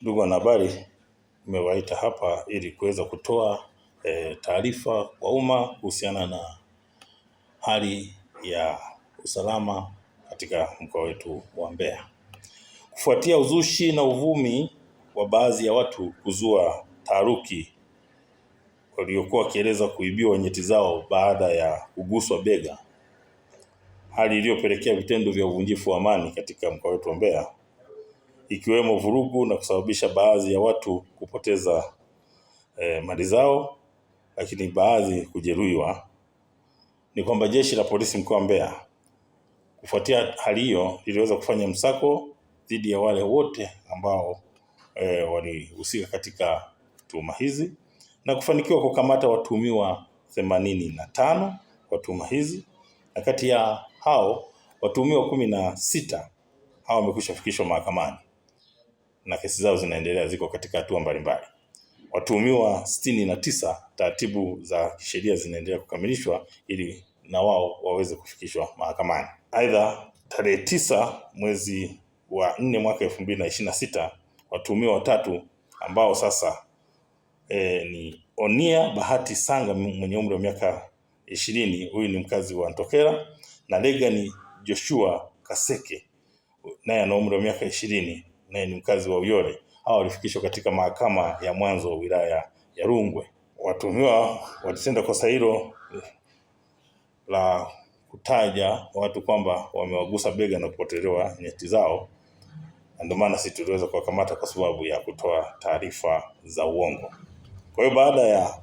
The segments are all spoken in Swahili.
Ndugu wanahabari, nimewaita hapa ili kuweza kutoa taarifa kwa umma kuhusiana na hali ya usalama katika mkoa wetu wa Mbeya. Kufuatia uzushi na uvumi wa baadhi ya watu kuzua taharuki waliokuwa wakieleza kuibiwa nyeti zao baada ya kuguswa bega, hali iliyopelekea vitendo vya uvunjifu wa amani katika mkoa wetu wa Mbeya, ikiwemo vurugu na kusababisha baadhi ya watu kupoteza mali zao, lakini baadhi kujeruhiwa, ni kwamba jeshi la polisi mkoa wa Mbeya kufuatia hali hiyo liliweza kufanya msako dhidi ya wale wote ambao walihusika katika tuhuma hizi na kufanikiwa kukamata watuhumiwa 85 kwa tuhuma hizi, na kati ya hao watuhumiwa 16 hao wamekwisha fikishwa mahakamani na kesi zao zinaendelea, ziko katika hatua mbalimbali. Watuhumiwa 69 taratibu za kisheria zinaendelea kukamilishwa ili na wao waweze kufikishwa mahakamani. Aidha, tarehe 9 mwezi wa 4 mwaka 2026, watuhumiwa watatu ambao sasa ni Onia Bahati Sanga mwenye umri wa miaka 20, huyu ni mkazi wa Ntokera, na Legani Joshua Kaseke naye ana umri wa miaka 20, naye ni mkazi wa Uyole. Hao walifikishwa katika mahakama ya mwanzo wilaya ya Rungwe. Watuhumiwa walitenda kosa hilo la kutaja watu kwamba wamewagusa bega na kupotelewa nyeti zao, na ndio maana sisi tuliweza kuwakamata kwa sababu ya kutoa taarifa za uongo. Kwa hiyo baada ya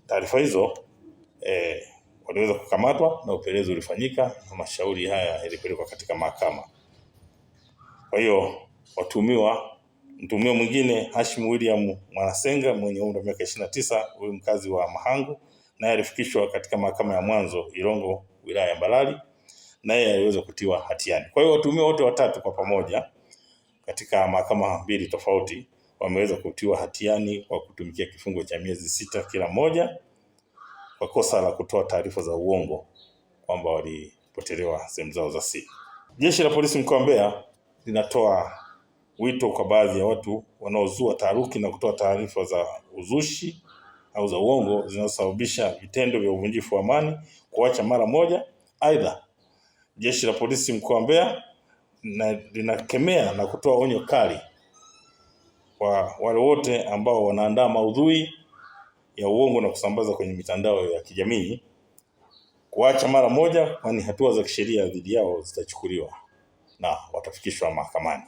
taarifa hizo waliweza kukamatwa na upelelezi ulifanyika na mashauri haya yalipelekwa katika mahakama. Kwa hiyo mtuhumiwa mwingine Hashim William Mwanasenga mwenye umri wa miaka 29, huyu mkazi wa Mahangu, naye alifikishwa katika mahakama ya mwanzo Irongo wilaya ya Mbalali, naye aliweza kutiwa hatiani. Kwa hiyo watuhumiwa wote watatu kwa pamoja katika mahakama mbili tofauti wameweza kutiwa hatiani kwa kutumikia kifungo cha miezi 6 kila mmoja kwa kosa la kutoa taarifa za uongo kwamba walipotelewa sehemu zao za siri. Jeshi la polisi mkoa wa Mbeya linatoa wito kwa baadhi ya watu wanaozua taharuki na kutoa taarifa za uzushi au za uongo zinazosababisha vitendo vya uvunjifu wa amani kuacha mara moja. Aidha, jeshi la polisi mkoa wa Mbeya linakemea na kutoa onyo kali kwa wale wote ambao wanaandaa maudhui ya uongo na kusambaza kwenye mitandao ya kijamii kuacha mara moja, kwani hatua za kisheria dhidi yao zitachukuliwa na watafikishwa mahakamani.